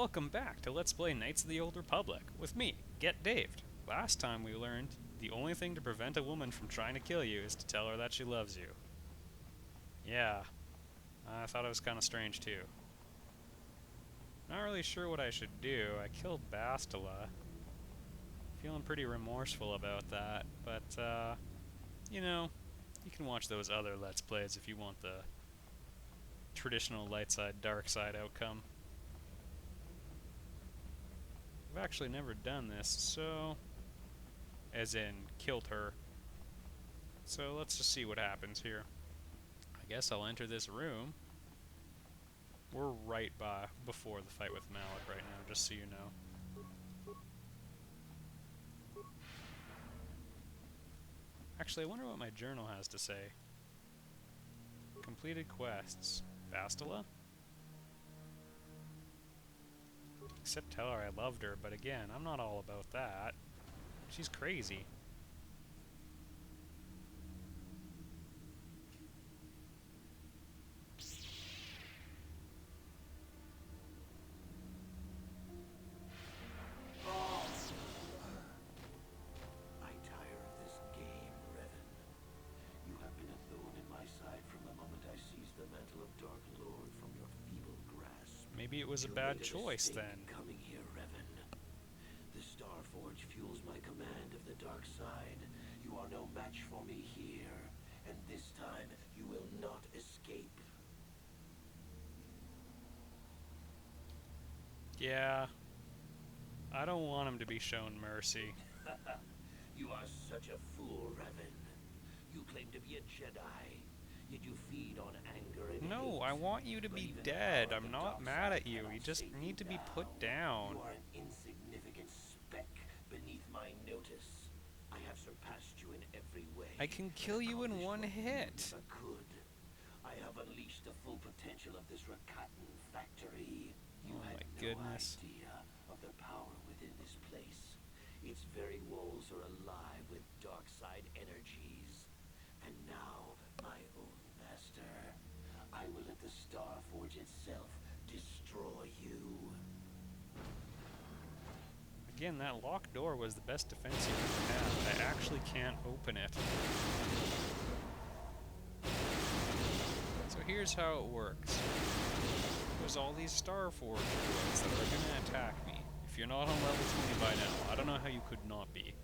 Welcome back to Let's Play Knights of the Old Republic, with me, Get Daved. Last time we learned the only thing to prevent a woman from trying to kill you is to tell her that she loves you. Yeah, I thought it was kind of strange too. Not really sure what I should do. I killed Bastila. Feeling pretty remorseful about that, but, you know, you can watch those other Let's Plays if you want the traditional light side, dark side outcome. I've actually never done this, so... as in, killed her. So let's just see what happens here. I guess I'll enter this room. We're right before the fight with Malak right now, just so you know. Actually, I wonder what my journal has to say. Completed quests. Bastila? Except tell her I loved her, but again, I'm not all about that. She's crazy. I tire of this game, Revan. You have been a thorn in my side from the moment I seized the mantle of Dark Lord from your feeble grasp. Maybe it was a You bad made a choice mistake then. coming here, Revan. The Star Forge fuels my command of the dark side. You are no match for me here, and this time you will not escape. Yeah. I don't want him to be shown mercy. You are such a fool, Revan. You claim to be a Jedi, yet you feed on anger and No, hate. I want you to But be even the dead. power of I'm the not dark mad side at you. cannot You just save need to be down. put down. You are an insignificant speck beneath my notice. I have surpassed you in every way. I can kill you in one hit. If I could. I have unleashed the full potential of this Rakatan factory. You Oh had my no goodness. idea of the power within this place. Its very walls are alive with dark side energies. And now, my own master, I will let the Star Forge itself destroy you. Again, that locked door was the best defense you could have. I actually can't open it. So here's how it works. There's all these Star Forge droids that are gonna attack me. If you're not on level 20 by now, I don't know how you could not be,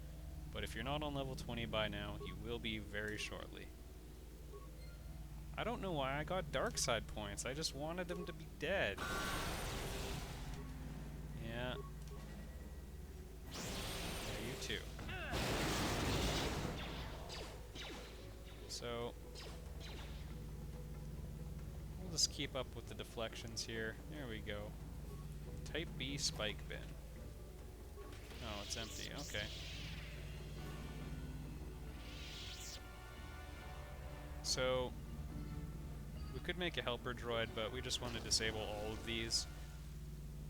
but if you're not on level 20 by now, you will be very shortly. I don't know why I got dark side points, I just wanted them to be dead. Yeah. Yeah, you too. So, we'll just keep up with the deflections here. There we go. Type B spike bin. Oh, it's empty. Okay. So, we could make a helper droid, but we just want to disable all of these.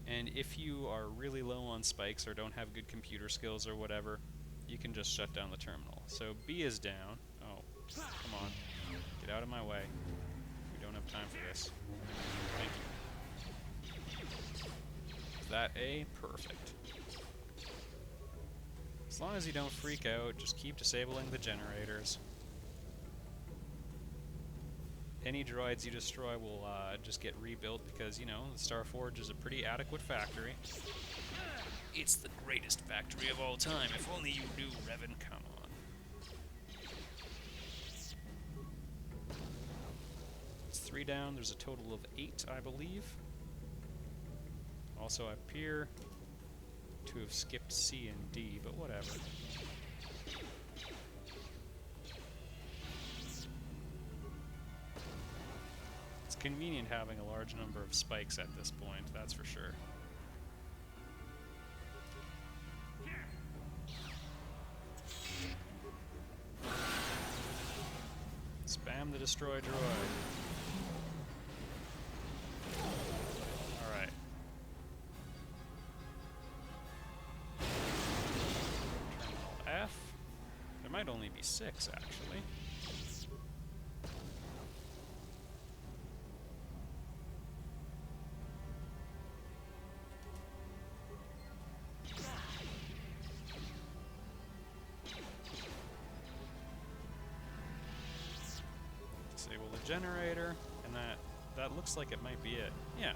And if you are really low on spikes or don't have good computer skills or whatever, you can just shut down the terminal. So B is down. Oh, come on. Get out of my way. We don't have time for this. Thank you. Is that A? Perfect. As long as you don't freak out, just keep disabling the generators. Any droids you destroy will just get rebuilt because, you know, the Star Forge is a pretty adequate factory. It's the greatest factory of all time. If only you knew, Revan. Come on. It's 3 down. There's a total of 8, I believe. Also, I appear to have skipped C and D, but whatever. It's convenient having a large number of spikes at this point, that's for sure. Spam the destroy droid. Alright. Terminal F. There might only be 6, actually. generator, and that looks like it might be it. Yeah.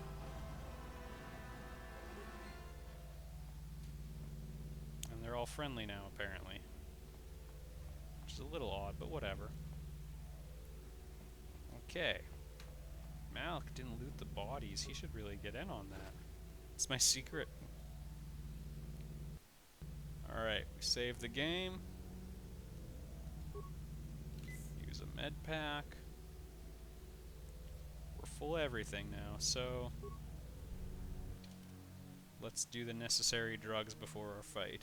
And they're all friendly now, apparently. Which is a little odd, but whatever. Okay. Malak didn't loot the bodies. He should really get in on that. It's my secret. Alright, we save the game. Use a med pack. We're full of everything now, so let's do the necessary drugs before our fight.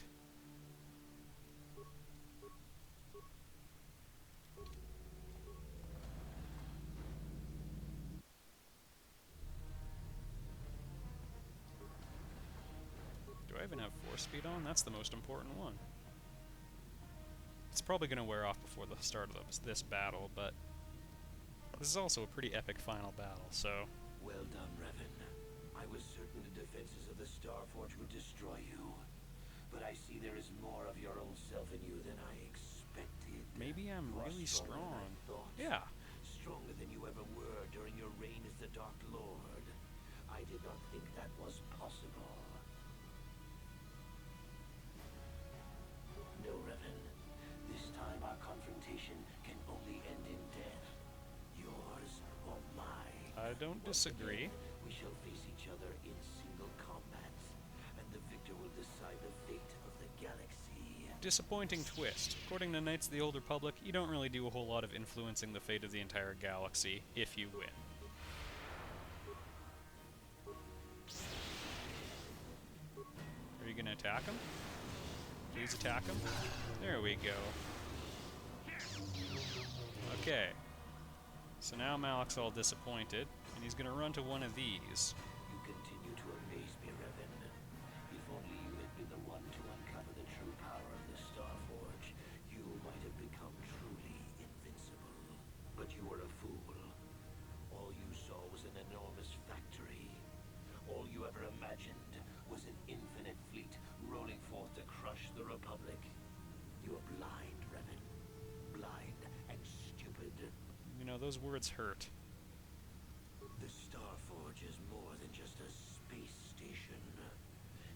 Do I even have force speed on? That's the most important one. It's probably going to wear off before the start of this battle, but this is also a pretty epic final battle, so... Well done, Revan. I was certain the defenses of the Starforge would destroy you. But I see there is more of your own self in you than I expected. Maybe I'm You are really stronger than strong. I thought. Yeah. Stronger than you ever were during your reign as the Dark Lord. I did not think that was possible. No, Revan. This time our confrontation can only end in death. Yours or mine. I don't disagree. We shall face each other in single combat, and the victor will decide the fate of the galaxy. Disappointing twist. According to Knights of the Old Republic, you don't really do a whole lot of influencing the fate of the entire galaxy if you win. Are you gonna attack him? Please attack him. There we go. Okay. So now Malak's all disappointed, and he's gonna run to one of these. You continue to amaze me, Revan. If only you had been the one to uncover the true power of the Starforge, you might have become truly invincible. But you were a fool. All you saw was an enormous factory. All you ever imagined was an infinite fleet rolling forth to crush the Republic. You are blind, Revan. Blind and stupid. You know, those words hurt. The Starforge is more than just a space station.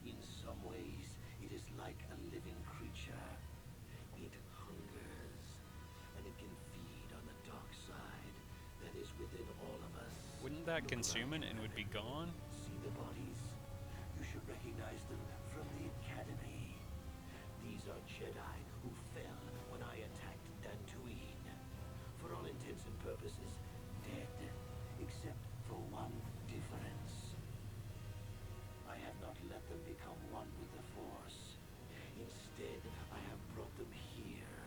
In some ways, it is like a living creature. It hungers, and it can feed on the dark side that is within all of us. Wouldn't that Look consume around it and you, would be Revan. gone? See the bodies? You should recognize them from the Academy. These are Jedi who fell when I attacked Dantooine. For all intents and purposes, dead, except for one difference. I have not let them become one with the Force. Instead, I have brought them here.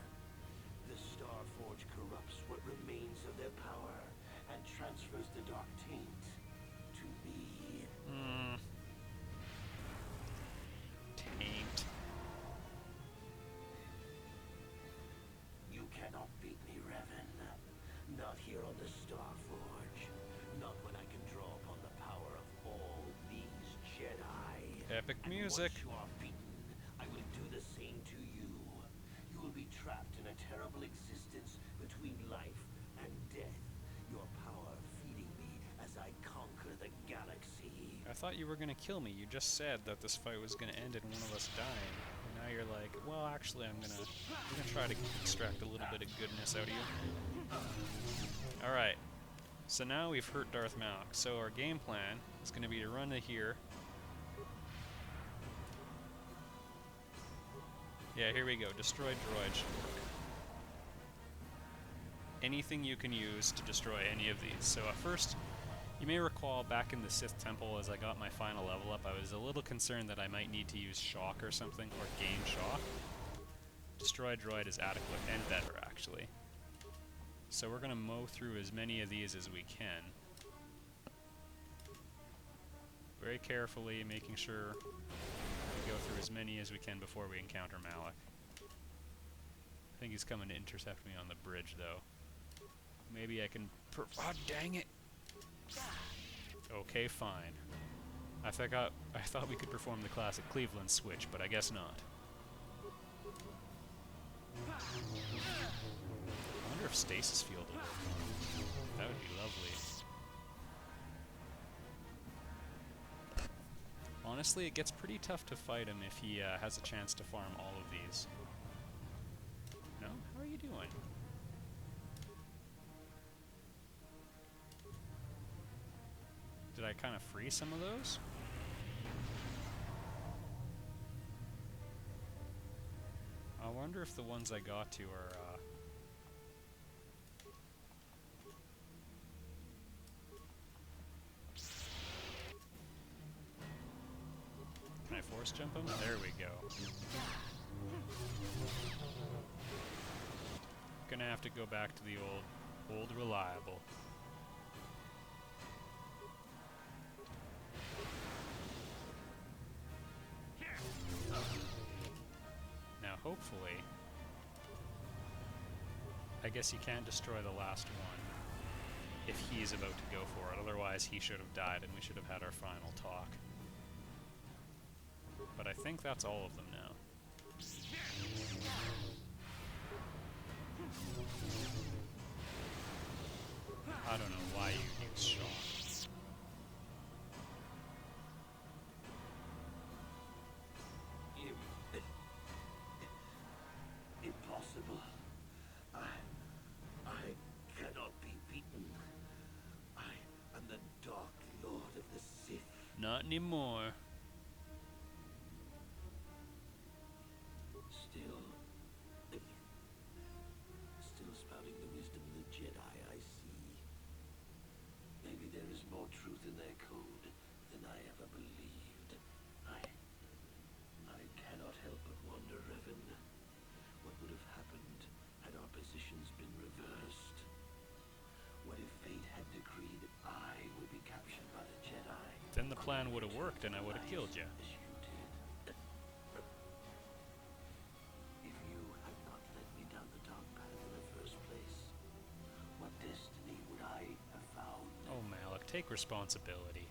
The Starforge corrupts what remains of their power and transfers the dark taint to me. Taint. You cannot beat me, Revan. Not here on the Starforge. Not when I can draw upon the power of all these Jedi. Epic And music. once you are beaten, I will do the same to you. You will be trapped in a terrible existence between life and death. Your power feeding me as I conquer the galaxy. I thought you were gonna kill me. You just said that this fight was gonna end in one of us dying. And now you're like, well, actually, I'm gonna try to extract a little bit of goodness out of you. Alright. So now we've hurt Darth Malak. So our game plan is gonna be to run to here. Yeah, here we go. Destroy droid should work. Anything you can use to destroy any of these. So at first, you may recall back in the Sith Temple as I got my final level up, I was a little concerned that I might need to use shock or something, or gain shock. Destroy droid is adequate, and better actually. So we're gonna mow through as many of these as we can. Very carefully, making sure we go through as many as we can before we encounter Malak. I think he's coming to intercept me on the bridge, though. Maybe I can... oh, dang it! Okay, fine. I thought we could perform the classic Cleveland switch, but I guess not. I wonder wonder if stasis field will work on him. That would be lovely. Honestly, it gets pretty tough to fight him if he has a chance to farm all of these. No? How are you doing? Did I kind of free some of those? I wonder if the ones I got to are, Can I force jump them? There we go. Gonna have to go back to the old reliable. Now hopefully, I guess you can't destroy the last one if he's about to go for it, otherwise he should have died and we should have had our final talk. But I think that's all of them now. I don't know why you use shock. Impossible. I cannot be beaten. I am the Dark Lord of the Sith. Not anymore. Still spouting the wisdom of the Jedi, I see. Maybe there is more truth in their code than I ever believed. I cannot help but wonder, Revan, what would have happened had our positions been reversed? What if fate had decreed I would be captured by the Jedi? Then the plan would have worked and I would have killed you. As you did. If you had not led me down the dark path in the first place, what destiny would I have found? Oh, Malak, take responsibility.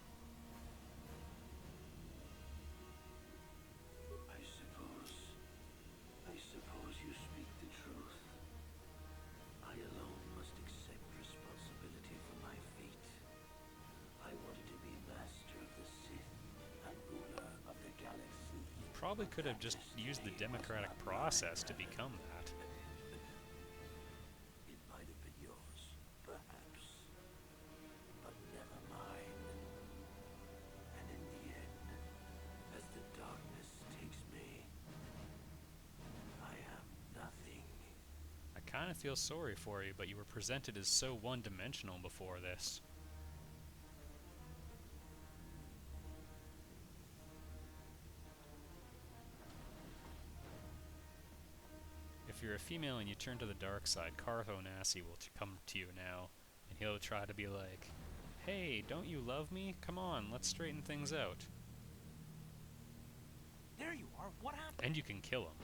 I suppose you speak the truth. I alone must accept responsibility for my fate. I wanted to be master of the Sith and ruler of the galaxy. Probably could have just used the democratic process to become that. It might have been yours, perhaps, but never mine. And in the end, as the darkness takes me, I have nothing. I kind of feel sorry for you, but you were presented as so one-dimensional before this. If you're a female and you turn to the dark side, KotOR will come to you now, and he'll try to be like, "Hey, don't you love me? Come on, let's straighten things out." There you are. What happened? And you can kill him.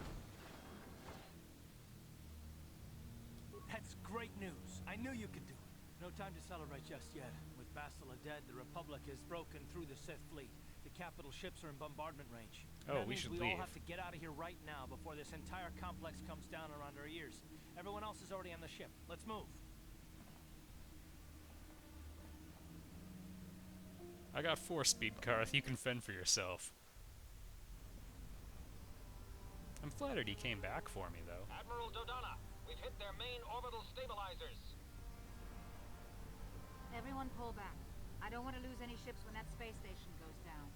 That's great news. I knew you could do it. No time to celebrate just yet. With Bastila dead, the Republic has broken through the Sith fleet. The capital ships are in bombardment range. Oh, That we means should we leave. all have to get out of here right now before this entire complex comes down around our ears. Everyone else is already on the ship. Let's move. I got 4-speed, Karth. You can fend for yourself. I'm flattered he came back for me, though. Admiral Dodonna, we've hit their main orbital stabilizers. Everyone pull back. I don't want to lose any ships when that space station goes down.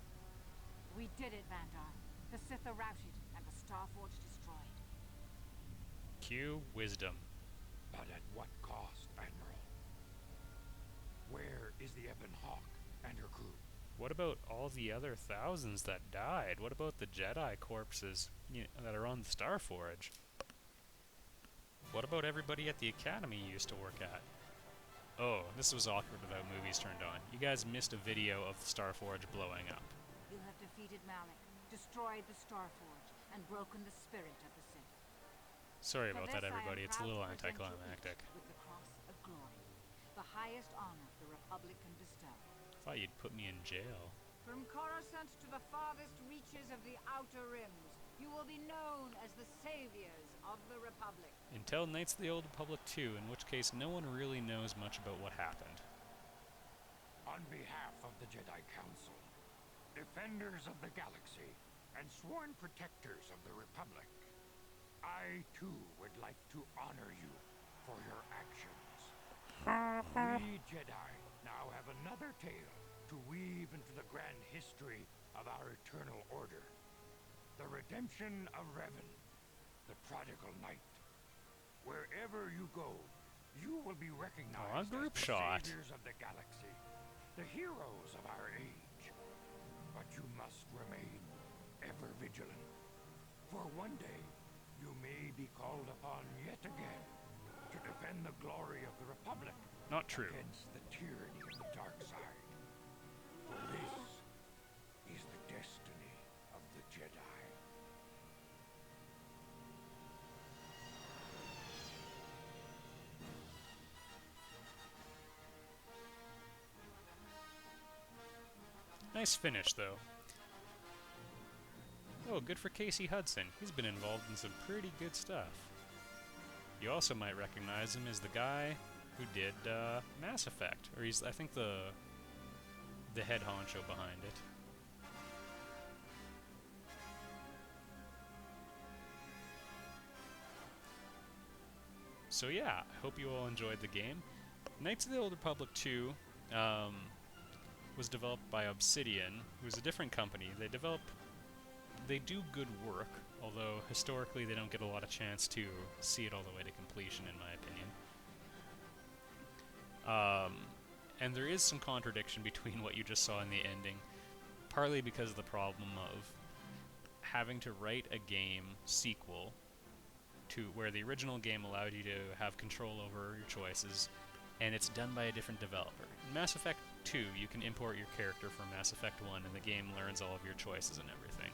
We did it, Vandar. The Sith are routed, and the Starforge destroyed. Cue wisdom. But at what cost, Admiral? Where is the Ebon Hawk and her crew? What about all the other thousands that died? What about the Jedi corpses that are on the Starforge? What about everybody at the Academy you used to work at? Oh, this was awkward without movies turned on. You guys missed a video of the Starforge blowing up. You have defeated Malak, destroyed the Starforge, and broken the spirit of the Sith. Sorry For about this, that, I am everybody. It's a proud little to present you anticlimactic. each with the Cross of Glory, the highest honor the Republic can bestow. Thought you'd put me in jail. From Coruscant to the farthest reaches of the Outer Rims, you will be known as the saviors of the Republic. Until Knights of the Old Republic 2, in which case no one really knows much about what happened. On behalf of the Jedi Council, defenders of the galaxy, and sworn protectors of the Republic, I too would like to honor you for your actions. We Jedi now have another tale to weave into the grand history of our eternal order. The redemption of Revan, the prodigal knight. Wherever you go, you will be recognized group as the shot. saviors of the galaxy, the heroes of our age. But you must remain ever vigilant, for one day you may be called upon yet again to defend the glory of the Republic Not true. against the tyranny of the dark side. For this is the destiny of the Jedi. Nice finish, though. Oh, good for Casey Hudson. He's been involved in some pretty good stuff. You also might recognize him as the guy who did Mass Effect, or he's, I think, the head honcho behind it. So yeah, I hope you all enjoyed the game. Knights of the Old Republic 2 was developed by Obsidian, who's a different company. They do good work, although historically they don't get a lot of chance to see it all the way to completion, in my opinion. And there is some contradiction between what you just saw in the ending, partly because of the problem of having to write a game sequel to where the original game allowed you to have control over your choices, and it's done by a different developer. In Mass Effect 2, you can import your character from Mass Effect 1, and the game learns all of your choices and everything.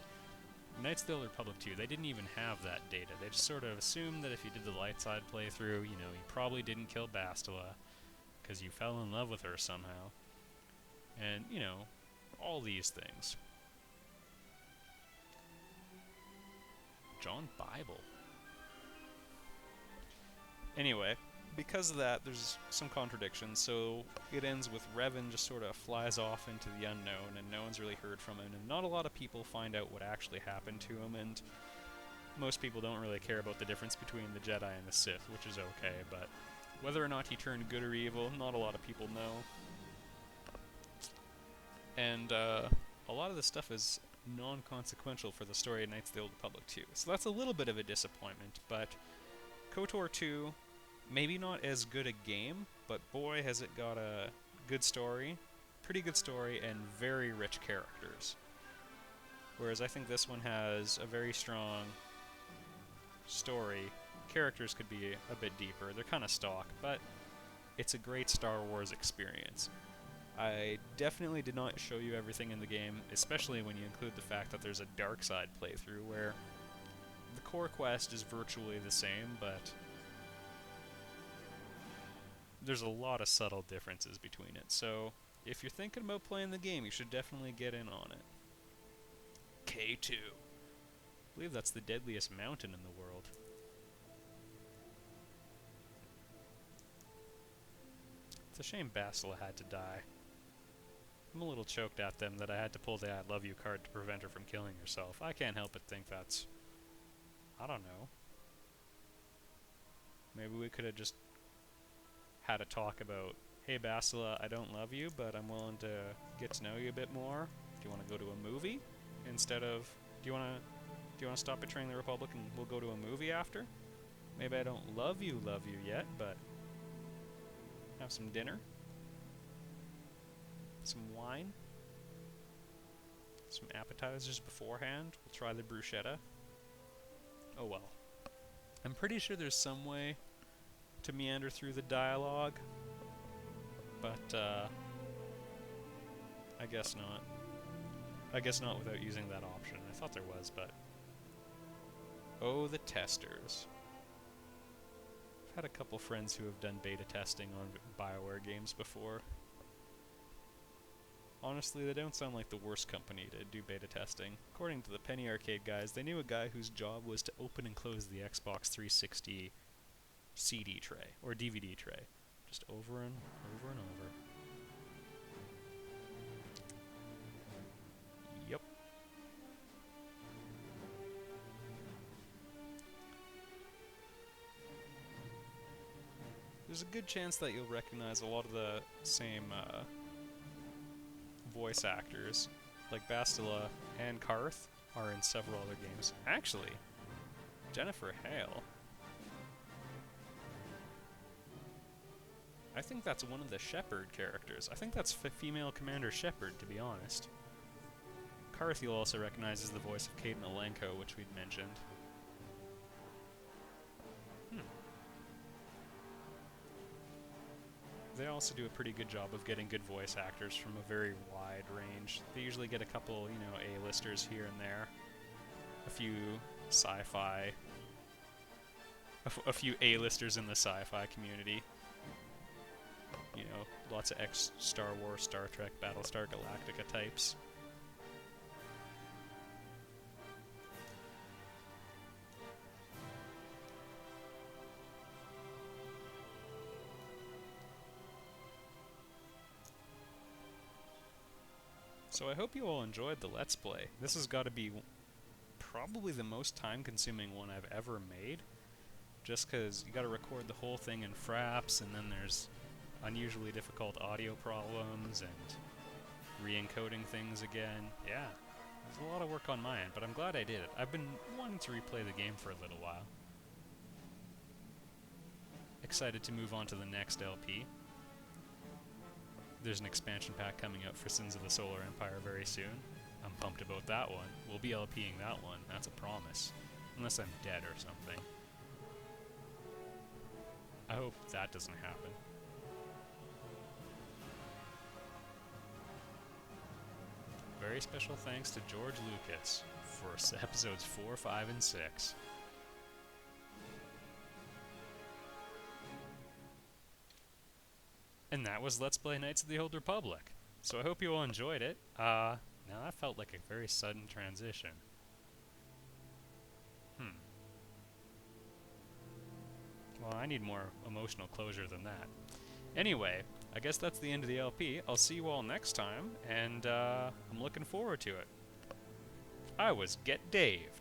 Knights of the Old Republic 2, they didn't even have that data. They just sort of assumed that if you did the light side playthrough, you know, you probably didn't kill Bastila, because you fell in love with her somehow. And, you know, all these things. John Bible. Anyway, because of that, there's some contradictions, so it ends with Revan just sort of flies off into the unknown, and no one's really heard from him, and not a lot of people find out what actually happened to him, and most people don't really care about the difference between the Jedi and the Sith, which is okay, but whether or not he turned good or evil, not a lot of people know. And a lot of this stuff is non-consequential for the story of Knights of the Old Republic 2, so that's a little bit of a disappointment, but KotOR 2, maybe not as good a game, but boy has it got a good story, pretty good story, and very rich characters. Whereas I think this one has a very strong story. Characters could be a bit deeper, they're kind of stock, but it's a great Star Wars experience. I definitely did not show you everything in the game, especially when you include the fact that there's a dark side playthrough where the core quest is virtually the same, but there's a lot of subtle differences between it. So if you're thinking about playing the game, you should definitely get in on it. K2. I believe that's the deadliest mountain in the world. It's a shame Bastila had to die. I'm a little choked at them that I had to pull the I love you card to prevent her from killing herself. I can't help but think that's... I don't know. Maybe we could have just had a talk about, hey Bastila, I don't love you, but I'm willing to get to know you a bit more. Do you want to go to a movie? Instead of, do you want to stop betraying the Republic and we'll go to a movie after? Maybe I don't love you yet, but have some dinner? Some wine? Some appetizers beforehand? We'll try the bruschetta. Oh well. I'm pretty sure there's some way to meander through the dialogue, but I guess not. I guess not without using that option. I thought there was, but... Oh, the testers. I've had a couple friends who have done beta testing on BioWare games before. Honestly, they don't sound like the worst company to do beta testing. According to the Penny Arcade guys, they knew a guy whose job was to open and close the Xbox 360 CD tray, or DVD tray. Just over and over and over. Yep. There's a good chance that you'll recognize a lot of the same voice actors, like Bastila and Karth are in several other games. Actually, Jennifer Hale. I think that's one of the Shepard characters. I think that's female Commander Shepard, to be honest. Karth you'll also recognize as the voice of Kate Malenko, which we'd mentioned. They also do a pretty good job of getting good voice actors from a very wide range. They usually get a couple, you know, A-listers here and there. A few sci-fi... a few A-listers in the sci-fi community. You know, lots of ex-Star Wars, Star Trek, Battlestar Galactica types. So I hope you all enjoyed the Let's Play. This has got to be probably the most time-consuming one I've ever made. Just because you got to record the whole thing in fraps, and then there's unusually difficult audio problems, and re-encoding things again. Yeah, there's a lot of work on my end, but I'm glad I did it. I've been wanting to replay the game for a little while. Excited to move on to the next LP. There's an expansion pack coming out for Sins of the Solar Empire very soon. I'm pumped about that one. We'll be LPing that one, that's a promise. Unless I'm dead or something. I hope that doesn't happen. Very special thanks to George Lucas for episodes 4, 5, and 6. And that was Let's Play Knights of the Old Republic. So I hope you all enjoyed it. Now that felt like a very sudden transition. Well, I need more emotional closure than that. Anyway, I guess that's the end of the LP. I'll see you all next time, and I'm looking forward to it. I was Get Daved.